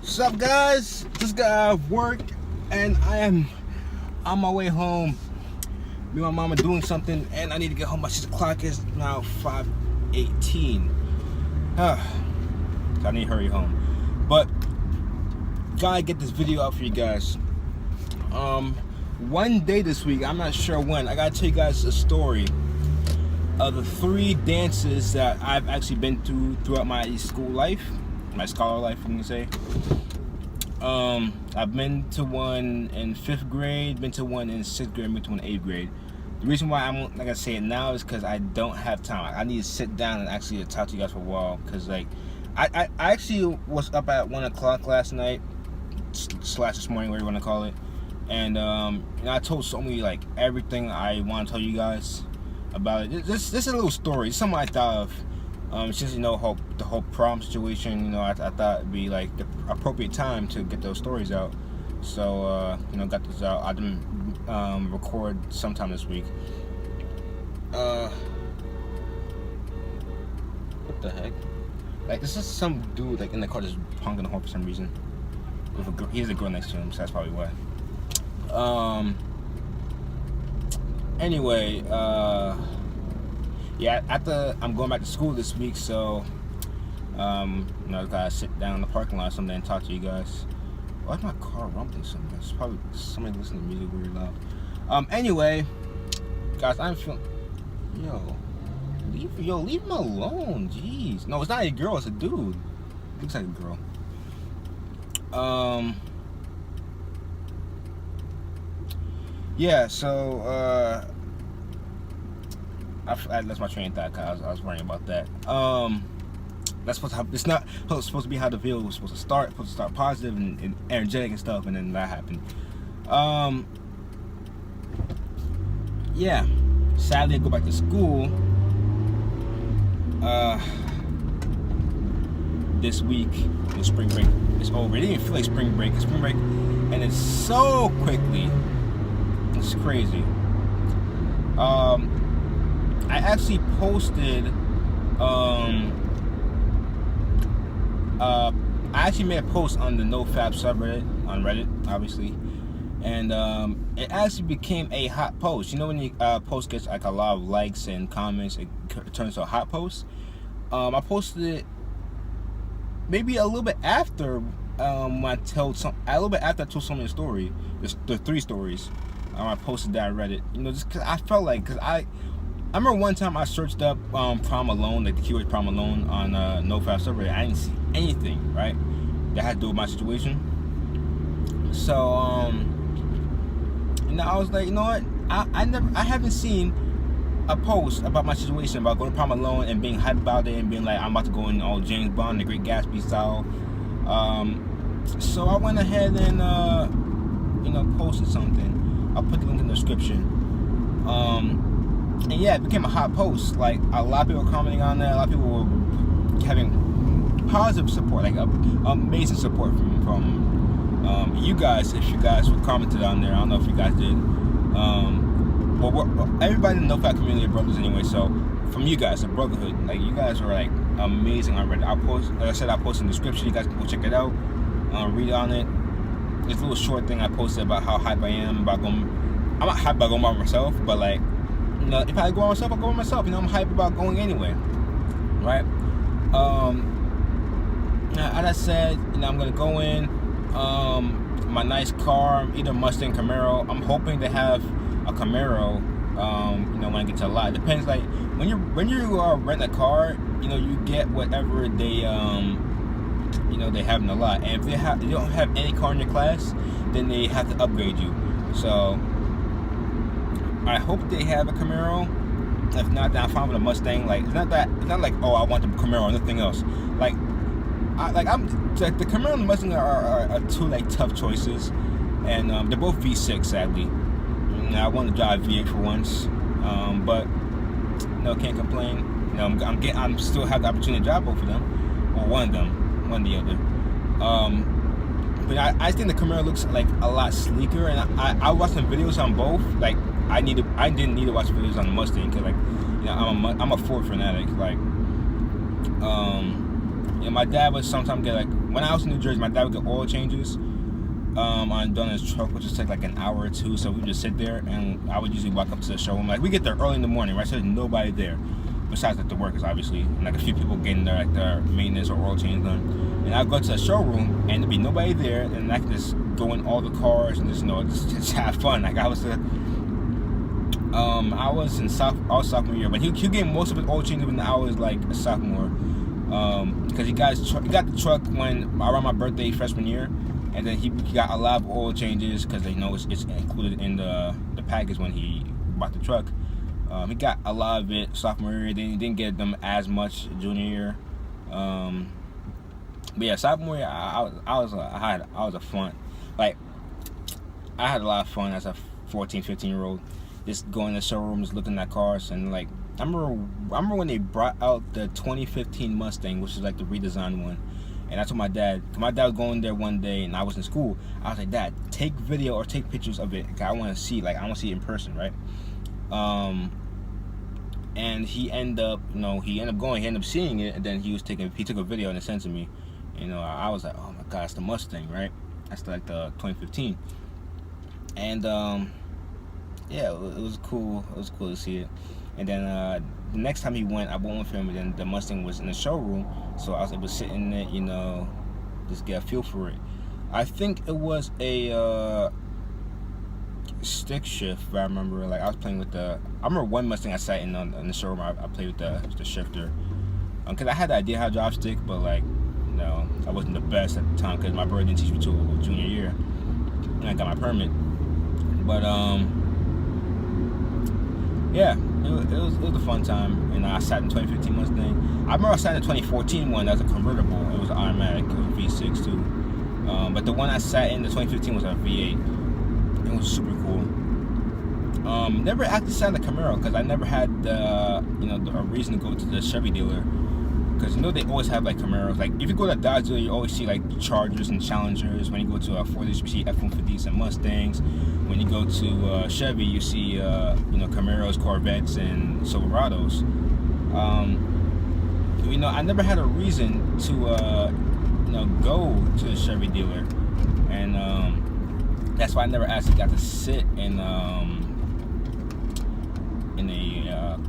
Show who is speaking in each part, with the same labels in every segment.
Speaker 1: What's up, guys? Just got out of work and I am on my way home. Me and my mom are doing something and I need to get home by 6 o'clock. It's now 5:18. So I need to hurry home. But gotta get this video out for you guys. One day this week, I'm not sure when, I gotta tell you guys a story of the 3 dances that I've actually been to throughout my school life, my scholar life, I'm gonna say. I've been to one in 5th grade, been to one in 6th grade, been to one in 8th grade. The reason why I'm not gonna say it now is because I don't have time. I need to sit down and actually talk to you guys for a while, because like I actually was up at 1 o'clock last night / this morning, whatever you want to call it, and I told so many, like, everything I want to tell you guys about it. This is a little story. It's something I thought of. Since the whole prom situation, I thought it'd be like the appropriate time to get those stories out. So got this out. I didn't record sometime this week. What the heck? Like, this is some dude like in the car just honking the horn for some reason. With a girl, he has a girl next to him, so that's probably why. Anyway, yeah, I'm going back to school this week, so I gotta sit down in the parking lot or something and talk to you guys. Why is my car rumbling so much? It's probably somebody listening to music really loud. Anyway, guys, I'm feeling. Leave him alone. Jeez. No, it's not a girl, it's a dude. It looks like a girl. Yeah, so I lost my train of thought because I was worrying about that. That's supposed to it's not supposed to be how the video was supposed to start. Supposed to start positive and energetic and stuff, and then that happened. Yeah. Sadly, I go back to school this week. The spring break is over. It didn't even feel like spring break. It's spring break, and it's so quickly. It's crazy. I actually posted. I actually made a post on the NoFap subreddit on Reddit, obviously, and it actually became a hot post. You know when your post gets like a lot of likes and comments, it turns to a hot post. I posted it maybe a little bit after I told someone the story, the 3 stories. I posted that on Reddit, just because I felt like, I remember one time I searched up prom alone, like the keyword prom alone on NoFap subreddit. I didn't see anything, right, that had to do with my situation. So I was like, you know what? I haven't seen a post about my situation, about going to prom alone and being hyped about it and being like, I'm about to go in all James Bond, The Great Gatsby style. So I went ahead and posted something. I'll put the link in the description. And yeah, it became a hot post. Like, a lot of people were commenting on that. A lot of people were having positive support, like amazing support from you guys. If you guys were commented on there, I don't know if you guys did. Well, everybody in the NoFap community are brothers anyway. So from you guys, the brotherhood, like, you guys are like amazing on Reddit. I'll post in the description. You guys can go check it out, read on it. It's a little short thing I posted about how hype I am about going. I'm not hyped about going by myself, but like, if I go by myself, I'll go by myself. I'm hyped about going anyway, right? As I said, I'm gonna go in my nice car, either Mustang, Camaro. I'm hoping to have a Camaro. When I get to a lot, it depends. Like, when you rent a car, you get whatever they they have in the lot. And if they don't have any car in your class, then they have to upgrade you. So I hope they have a Camaro. If not, then I'm fine with a Mustang. Like, it's not like, oh, I want the Camaro or nothing else. Like, the Camaro and the Mustang are 2 like tough choices, and they're both V6, sadly. I want to drive V8 for once, but can't complain. I'm still have the opportunity to drive both of them, or one of them, one or the other. But I think the Camaro looks like a lot sleeker, and I watched some videos on both. Like, I didn't need to watch videos on the Mustang, because, like, I'm a Ford fanatic. Like, my dad would sometimes get, like, when I was in New Jersey, my dad would get oil changes on his truck, which would take like an hour or two. So we would just sit there, and I would usually walk up to the showroom. Like, we get there early in the morning, right? So there's nobody there besides like the workers, obviously, and like a few people getting their like their maintenance or oil change done. And I'd go to the showroom, and there'd be nobody there, and I could just go in all the cars and just just have fun. Like, I was in sophomore year, but he get most of his oil changes when I was like a sophomore, because he got the truck when around my birthday freshman year, and then he got a lot of oil changes because they know it's included in the package when he bought the truck. He got a lot of it sophomore year. Then he didn't get them as much junior year. But yeah, sophomore year, I was a fun. Like, I had a lot of fun as a 14, 15-year-old, just going to showrooms, looking at cars, and like I remember when they brought out the 2015 Mustang, which is like the redesigned one. And I told my dad was going there one day, and I was in school. I was like, Dad, take video or take pictures of it. I want to see it in person, right? And he ended up seeing it, and then he took a video and sent it to me. I was like, oh my God, it's the Mustang, right? That's like the 2015. And yeah, it was cool. It was cool to see it. And then the next time I went with him, and then the Mustang was in the showroom, so I was able to sit in it, just get a feel for it. I think it was a stick shift, if I remember. Like, I was playing with I remember one Mustang I sat in on the showroom. I played with the shifter, because I had the idea how to drive stick, but like, no, I wasn't the best at the time because my brother didn't teach me till junior year, and I got my permit. But yeah, it was a fun time, and I sat in 2015 Mustang. I remember I sat in the 2014 one that was a convertible. It was automatic. It was V6 too. But the one I sat in, the 2015, was a V8. It was super cool. Never actually sat in the Camaro because I never had a reason to go to the Chevy dealer. Because they always have like Camaros. Like, if you go to a Dodge dealer, you always see like Chargers and Challengers. When you go to a Ford, you see F-150s and Mustangs. When you go to Chevy, you see Camaros, Corvettes, and Silverados. I never had a reason to go to a Chevy dealer, and that's why I never actually got to sit in a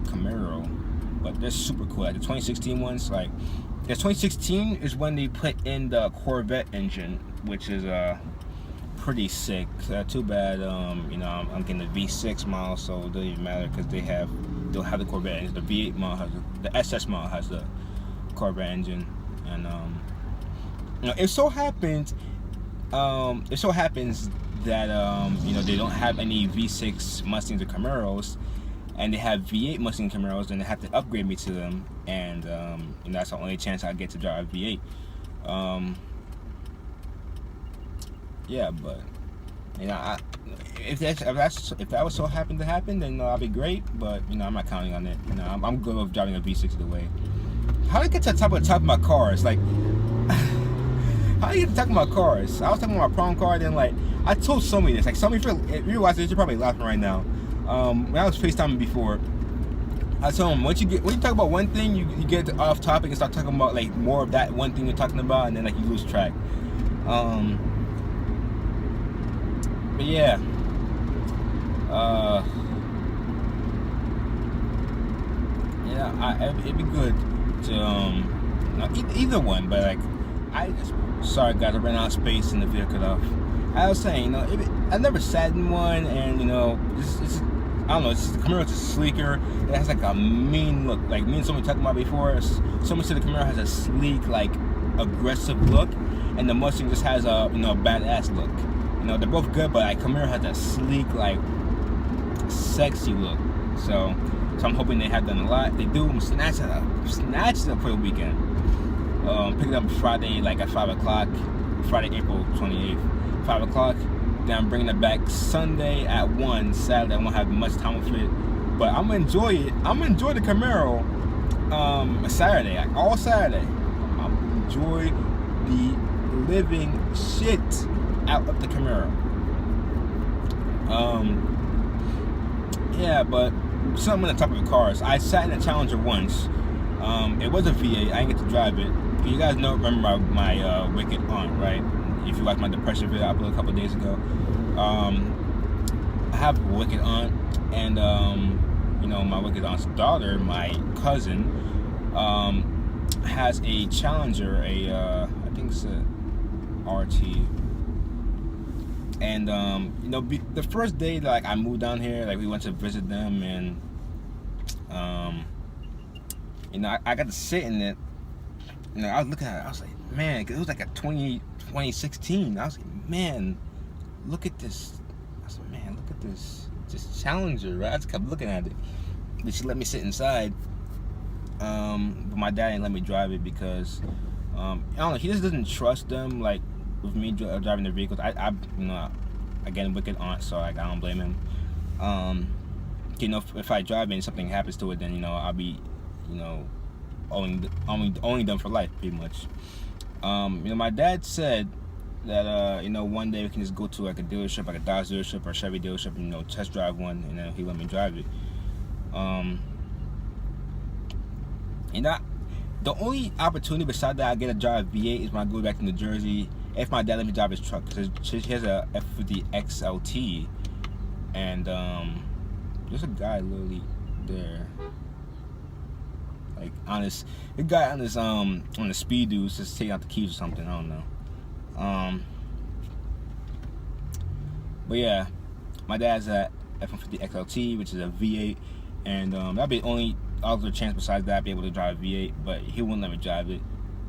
Speaker 1: Camaro. But they're super cool. Like the 2016 ones, like the 2016 is when they put in the Corvette engine, which is pretty sick. Too bad, I'm getting the V6 model, so it doesn't even matter because they'll have the Corvette engine. The V8 model the SS model has the Corvette engine, and it so happens that they don't have any V6 Mustangs or Camaros, and they have V8 Mustang Camaros, and they have to upgrade me to them, and that's the only chance I get to drive a V8. Yeah, but if that was so happen to happen, then I'll be great. But I'm not counting on it. I'm good with driving a V6 either way. How do I get to the top of my cars? Like, how do you get to the top of my cars? I was talking about my prom car, then like I told somebody this. Like, somebody, if you're watching this, you're probably laughing right now. When I was FaceTiming before, I told him when you talk about one thing, you get off topic and start talking about like more of that one thing you're talking about, and then like you lose track. But yeah, it'd be good to either one, but like sorry guys, I ran out of space in the vehicle cut off. I was saying, I never sat in one, and it's I don't know, the Camaro is sleeker. It has like a mean look. Like me and someone talking about before, someone said the Camaro has a sleek, like aggressive look, and the Mustang just has a badass look. They're both good, but like Camaro has that sleek, like sexy look. So I'm hoping they have done a lot. They do. I'm snatch it up for the weekend. Pick it up Friday, like at 5 o'clock. Friday, April 28th, 5 o'clock. Then I'm bringing it back Sunday at 1. Saturday, I won't have much time with it, but I'm gonna enjoy it. I'm gonna enjoy the Camaro. Saturday, all Saturday. I'm gonna enjoy the living shit out of the Camaro. Yeah, but something on the top of the cars. I sat in a Challenger once. It was a V8. I didn't get to drive it. You guys remember my wicked aunt, right? If you watched my depression video I uploaded a couple days ago, I have a wicked aunt, and my wicked aunt's daughter, my cousin, has a Challenger, I think it's a RT. And the first day that I moved down here, we went to visit them, and I got to sit in it. I was looking at it, I was like, man, 'cause it was like a 2016. I was like, man, look at this. I was like, man, look at this Challenger, right? I just kept looking at it. But she let me sit inside. But my dad didn't let me drive it because I don't know, he just doesn't trust them with me driving the vehicles. I again, wicked aunt, so I don't blame him. If I drive it and something happens to it, then I'll be owning them for life, pretty much. My dad said that one day we can just go to a dealership, a Dodge dealership or a Chevy dealership, and test drive one, and then he let me drive it. The only opportunity besides that I get to drive V8 is when I go back to New Jersey, if my dad let me drive his truck, because he has a F50 XLT, and there's a guy literally there, the guy on the speed dude just taking out the keys or something. I don't know. But yeah, my dad's a F150 XLT, which is a V8, and that'd be the only other chance besides that I'd be able to drive a V8, but he wouldn't let me drive it.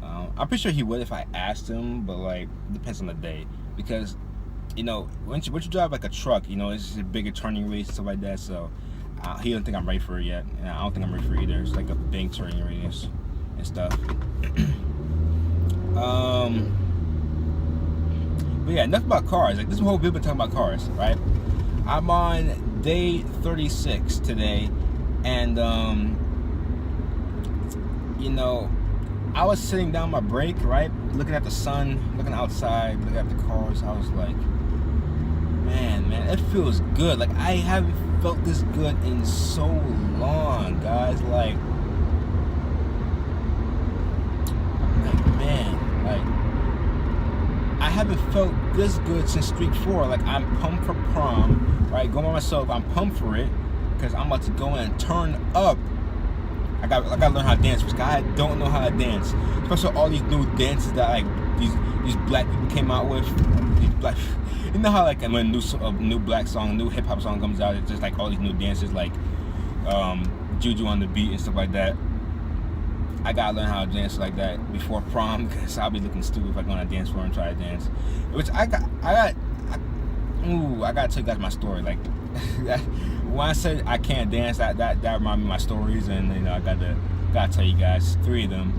Speaker 1: I'm pretty sure he would if I asked him, but it depends on the day, because once you drive a truck, it's just a bigger turning radius and stuff like that, so he don't think I'm ready for it yet, and I don't think I'm ready for it either. It's a big turning radius and stuff. But yeah, enough about cars. This whole video been talking about cars, right? I'm on day 36 today, and I was sitting down my break, right, looking at the sun, looking outside, looking at the cars. I was like, man, it feels good. I haven't felt this good in so long, guys. I haven't felt this good since Streak 4. I'm pumped for prom, right? Going by myself, I'm pumped for it because I'm about to go in and turn up. I got to learn how to dance, because I don't know how to dance. Especially all these new dances that these black people came out with. These black, how when a new black song, new hip hop song comes out, it's just all these new dances, Juju on the beat and stuff like that. I gotta learn how to dance like that before prom, because I'll be looking stupid if I go on a dance floor and try to dance. Which I gotta tell you guys my story. When I said I can't dance, that reminded me of my stories, and I gotta tell you guys 3 of them.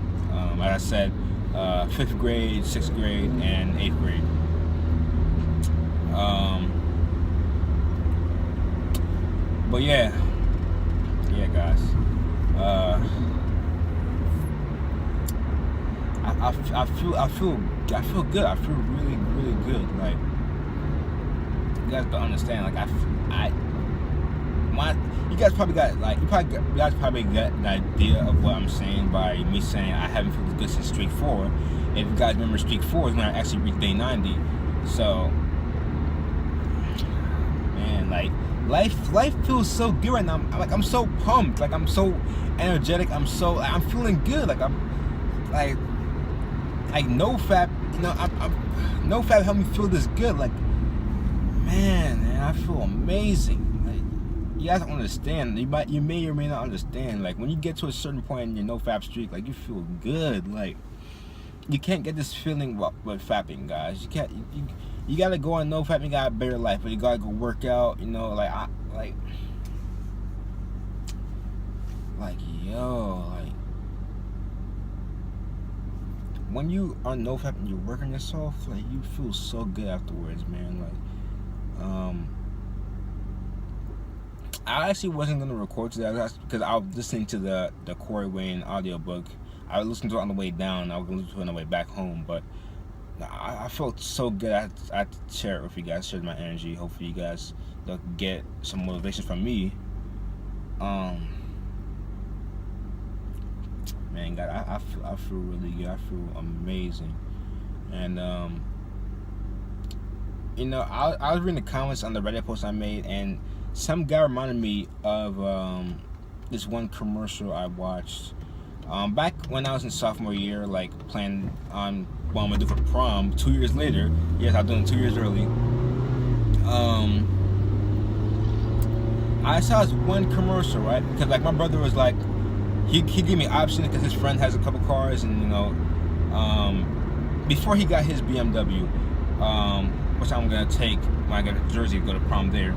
Speaker 1: Like I said, 5th grade, 6th grade, and 8th grade. But yeah, guys. I feel good. I feel really, really good. You guys don't understand. You guys probably got you guys probably got an idea of what I'm saying by me saying I haven't felt good since Streak 4. If you guys remember, Streak 4 is when I actually reached day 90. So, man, life feels so good right now. I'm so pumped. I'm so energetic. I'm feeling good. NoFap, NoFap helped me feel this good. Man, I feel amazing. You guys don't understand. You may or may not understand. When you get to a certain point in your NoFap streak, you feel good. You can't get this feeling with fapping, guys. You can't. You gotta go on NoFap. You got a better life, but you gotta go work out. When you are NoFap and you're working yourself, you feel so good afterwards, man. I actually wasn't gonna record today because I was listening to the Corey Wayne audiobook. I was listening to it on the way down. I was gonna listen to it on the way back home, but I felt so good. I had to share it with you guys, share my energy. Hopefully you guys get some motivation from me. man, God, I feel really good. I feel amazing. And you know, I was reading the comments on the Reddit post I made, and some guy reminded me of this one commercial I watched back when I was in sophomore year, like planning on what I'm gonna do for prom 2 years later. Yes, I'm doing 2 years early. I saw this one commercial, right? Because like my brother was like, he gave me options because his friend has a couple cars, and you know, before he got his BMW, which I'm gonna take when I get to Jersey to go to prom there.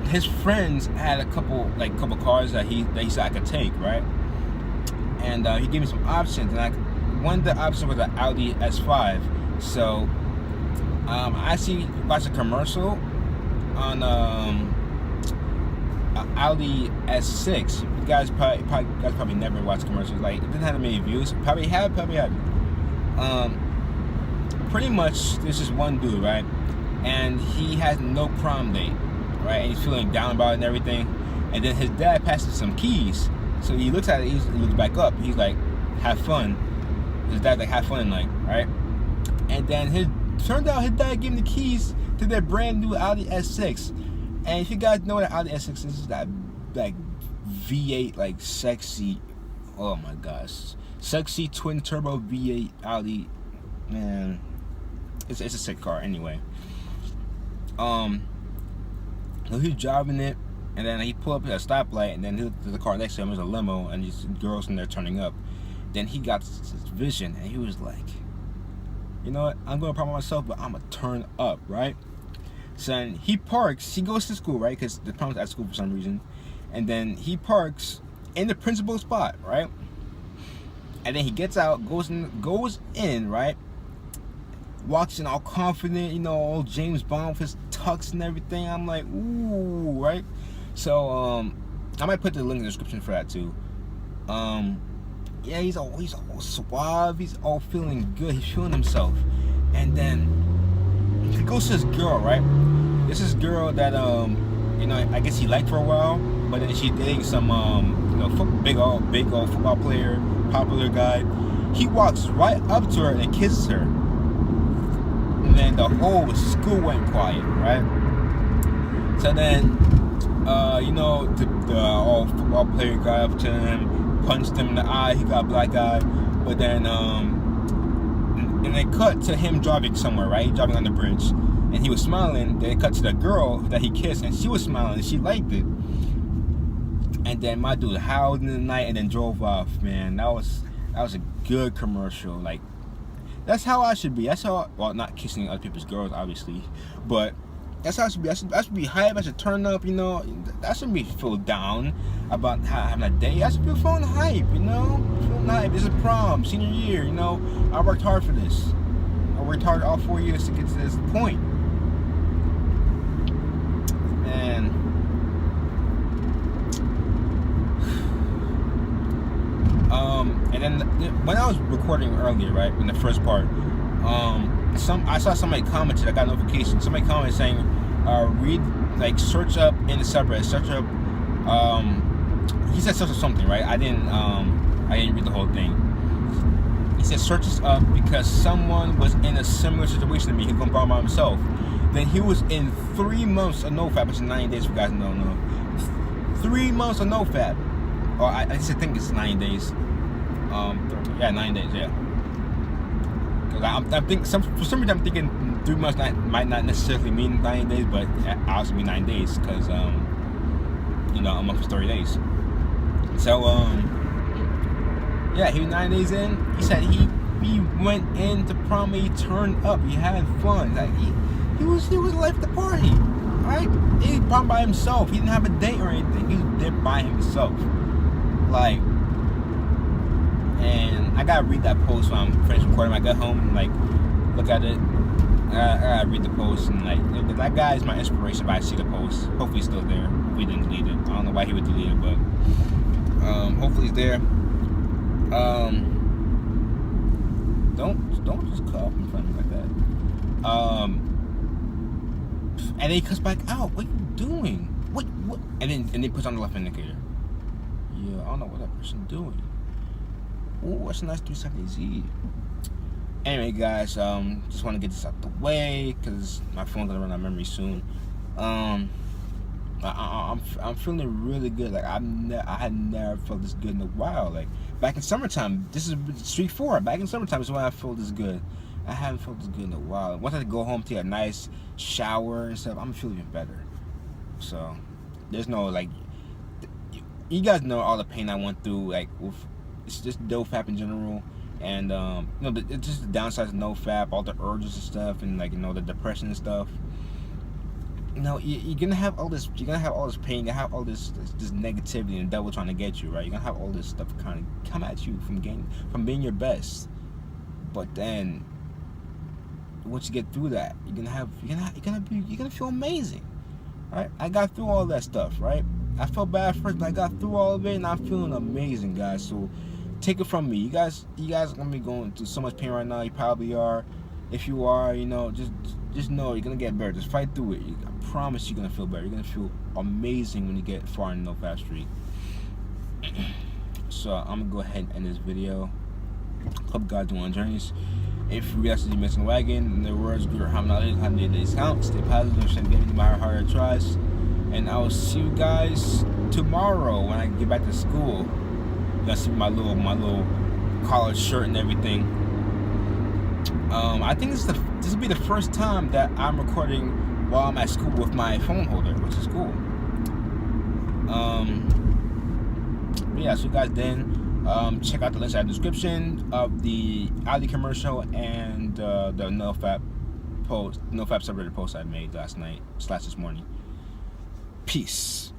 Speaker 1: His friends had a couple cars that he said I could take, right? And he gave me some options, and one of the options was an Audi S5. So I actually watched a commercial on Audi S6. You guys probably never watched commercials. Like, it didn't have many views. Probably have. Pretty much, this is one dude, right? And he has no prom date, right? And he's feeling down about it and everything. And then his dad passes some keys. So he looks at it, he looks back up. He's like, have fun. His dad's like, have fun tonight, right? And then turned out his dad gave him the keys to their brand new Audi S6. And if you guys know what Audi S6 is, that like V8, like sexy, oh my gosh, sexy twin turbo V8 Audi, man, it's a sick car anyway. So he's driving it, and then he pulled up at a stoplight, and then there's a car next to him, there's a limo, and these girls in there turning up. Then he got this vision, and he was like, you know what, I'm gonna prom myself, but I'm gonna turn up, right? So then he parks, he goes to school, right? Because the prom's at school for some reason. And then he parks in the principal spot, right? And then he gets out, goes in, right? Walks in all confident, you know, all James Bond with his tux and everything. I'm like, ooh, right? So I might put the link in the description for that too. Yeah, he's all suave, he's all feeling good, he's feeling himself. And then he goes to this girl, right? This is girl that you know, I guess he liked for a while, but then she's dating some you know, big old football player, popular guy. He walks right up to her and kisses her. And then the whole school went quiet, right? So then you know, the old football player got up to him, punched him in the eye, he got a black eye, but then and they cut to him driving somewhere, right? Driving on the bridge, and he was smiling. Then they cut to the girl that he kissed, and she was smiling, and she liked it. And then my dude howled in the night, and then drove off. Man, that was a good commercial. Like, that's how I should be. That's how, well, not kissing other people's girls, obviously, but that's how I should be. I should be hype. I should turn up. You know, I shouldn't be feel down about having a day. I should be feeling hype. You know, feeling hype. This is prom, senior year. You know, I worked hard for this. I worked hard all 4 years to get to this point. And and then when I was recording earlier, right, in the first part, I saw somebody commented. I got a notification. Somebody commented saying, read, like, search up in the subreddit. Search up. He said search up something, right? I didn't read the whole thing. He said search this up because someone was in a similar situation to me. He couldn't prom by himself. Then he was in 3 months of NoFap, which is 90 days. If you guys don't know, 3 months of NoFap. Or I just think it's 9 days. Yeah, 9 days. Yeah. Cause I'm thinking for some reason I'm thinking 3 months might not necessarily mean 90 days, but it also mean 9 days because you know, a month is 30 days. So yeah, he was 9 days in. He said he went into prom, he turned up, he had fun. Like he was life of the party, right? He prom by himself. He didn't have a date or anything. He was there by himself. Like, and I gotta read that post when I'm finished recording. I got home and like look at it. I gotta read the post, and like that guy is my inspiration. But I see the post. Hopefully he's still there. Hopefully he didn't delete it. I don't know why he would delete it, but hopefully he's there. Don't just cut off in front of me like that. And then he cuts back out. What are you doing? What? And then he puts on the left indicator. Yeah, I don't know what that person's doing. Ooh, what's a nice 370Z? Anyway, guys, just want to get this out the way because my phone's gonna run out of memory soon. I'm feeling really good. Like I had never felt this good in a while. Like back in summertime, this is street 4. Back in summertime is when I felt this good. I haven't felt this good in a while. Once I go home, take a nice shower and stuff, I'm feeling even better. So there's no like, you guys know all the pain I went through. Like with it's just NoFap in general, and it's just the downsides of NoFap, all the urges and stuff, and like the depression and stuff. You're gonna have all this. You're gonna have all this pain. You're gonna have all this negativity and the devil trying to get you, right? You're gonna have all this stuff kind of come at you from being your best. But then, once you get through that, you're gonna feel amazing, right? I got through all that stuff, right? I felt bad first, but I got through all of it, and I'm feeling amazing, guys. So, take it from me. You guys are gonna be going through so much pain right now. You probably are. If you are, just know you're gonna get better. Just fight through it. I promise you're gonna feel better. You're gonna feel amazing when you get far in NoFap Street. So I'm gonna go ahead and end this video. Hope you guys doing on journeys. If you guys are missing the wagon, in the words, good how many days count. Stay positive, shouldn't get any matter how hard it tries. And I will see you guys tomorrow when I get back to school. You're gonna see my little college shirt and everything. I think this will be the first time that I'm recording while I'm at school with my phone holder, which is cool. But yeah, so you guys then check out the links in the description of the Ali commercial and the NoFap subreddit post I made last night / this morning. Peace.